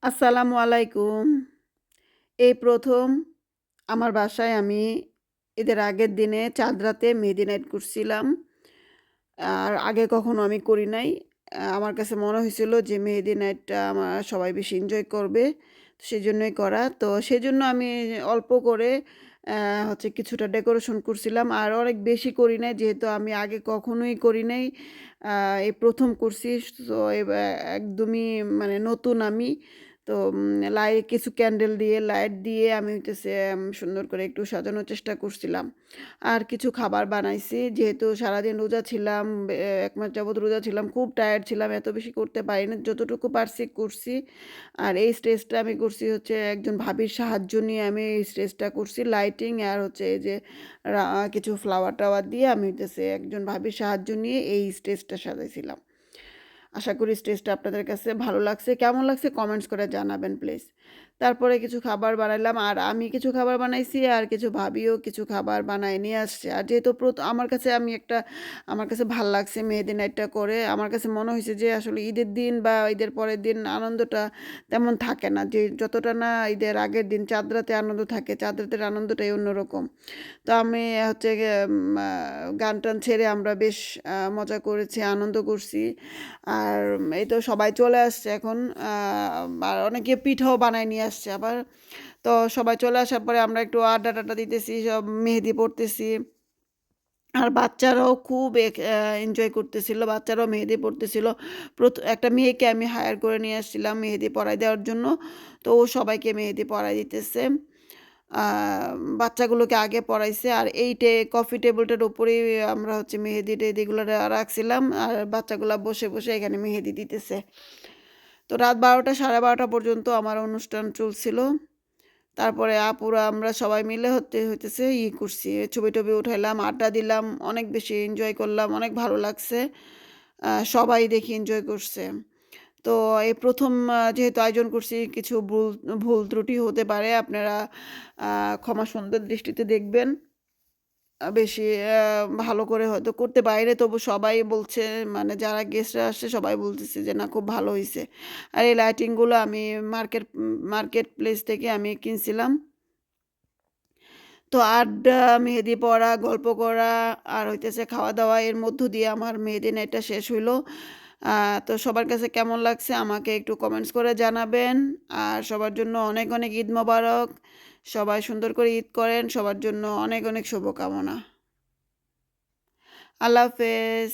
আসসালামু আলাইকুম। এই প্রথম আমার বাসায় আমি ঈদের আগের দিনে চাঁদ রাতে মেহেদি নাইট করছিলাম। আর আগে কখনো আমি করি নাই। আমার কাছে মনে হয়েছিল যে মেহেদি নাইটটা সবাই বেশি এনজয় করবে। সেজন্যই করা। তো সেজন্য আমি অল্প করে অ্যা হচ্ছে কিছুটা ডেকোরেশন করছিলাম। আর অনেক বেশি করি নাই যেহেতু আমি আগে কখনোই করি নাই। আ এই প্রথম করছি। তো একদমই মানে নতুন আমি। তো কিছু ক্যান্ডেল দিয়ে লাইট দিয়ে আমি হইতেছে সুন্দর করে একটু সাজানোর চেষ্টা করছিলাম। আর কিছু খাবার বানাইছি। যেহেতু সারাদিন রোজা ছিলাম, ১ মাস যাবৎ রোজা ছিলাম। খুব টায়ার্ড ছিলাম। এত বেশি করতে পারিনি। যতটুকু পারছি করছি। আর এই স্টেজটা আমি করছি হচ্ছে একজন ভাবির সাহায্য নিয়ে আমি এই স্টেজটা করছি। লাইটিং আর হচ্ছে এই যে রা কিছু ফ্লাওয়ার-টাওয়ার দিয়ে আমি হইতেছে একজন ভাবির সাহায্য নিয়ে এই স্টেজটা সাজাইছিলাম। আশা করি স্টেজটা আপনাদের কাছে ভালো লাগছে। কেমন লাগছে কমেন্টস করে জানাবেন প্লিজ। তারপরে কিছু খাবার বানাইলাম। আর আমি কিছু খাবার বানাইছি আর কিছু ভাবিও কিছু খাবার বানায় নিয়ে আসছে। আর যেহেতু আমার কাছে ভাল লাগছে মেহেদি নাইটটা করে। আমার কাছে মনে হইছে যে আসলে ঈদের দিন বা ঈদের পরের দিন আনন্দটা তেমন থাকে না। যে যতটা না ঈদের আগের দিন চাঁদ রাতে আনন্দ থাকে, চাঁদ রাতের আনন্দটাই অন্যরকম। তো আমি হচ্ছে গিয়ে গান-টান ছেড়ে আমরা বেশ মজা করেছি, আনন্দ করছি। আর এই তো সবাই চলে আসছে এখন। আর অনেকে পিঠাও বানায় নিয়ে আসছে আবার। তো সবাই চলে আসার পরে আমরা একটু আড্ডা-টাড্ডা দিতেছি, সব মেহেদি পড়তেছি। আর বাচ্চারাও খুব এনজয় করতেছিল। বাচ্চারাও মেহেদি পড়তেছিল। একটা মেয়েকে আমি হায়ার করে নিয়ে আসছিলাম মেহেদি পরায় দেওয়ার জন্য। তো ও সবাইকে মেহেদি পরায় দিতেছে। আ বাচ্চাগুলোকে আগে পড়াইছে। আর কফি টেবলটার উপরেই আমরা হচ্ছে মেহেদি-টেহেদিগুলো রাখছিলাম। আর বাচ্চাগুলা বসে, বসে এখানে মেহেদি দিতেছে। তো রাত ১২টা ১২:৩০ পর্যন্ত আমার অনুষ্ঠান চলছিল। তারপরে আপুরা আমরা সবাই মিলে হইতেছে করছি। ছবি-টবি উঠাইলাম, আড্ডা দিলাম। অনেক বেশি এনজয় করলাম। অনেক ভালো লাগছে। সবাই দেখি এনজয় করছে। তো এই প্রথম যেহেতু আয়োজন করছি কিছু ভুল ত্রুটি হতে পারে। আপনারা ক্ষমা সুন্দর দৃষ্টিতে দেখবেন। বেশি ভালো করে হয়তো করতে পারি নাই। তবু সবাই বলছে মানে যারা গেস্টরা আসছে সবাই বলতেছে যে না খুব ভালো হইছে। আর এই লাইটিংগুলো আমি মার্কেট প্লেস থেকে আমি কিনছিলাম। তো আড্ডা, মেহেদি পড়া, গল্প করা আর হইতেছে খাওয়া-দাওয়া এর মধ্য দিয়ে আমার মেহেদি নাইটটা শেষ হইলো। তো সবার কাছে কেমন লাগছে আমাকে একটু কমেন্টস করে জানাবেন। আর সবার জন্য অনেক, অনেক ঈদ মোবারক। সবাই সুন্দর করে ঈদ করেন। সবার জন্য অনেক, অনেক শুভকামনা। আল্লাহ হাফেজ।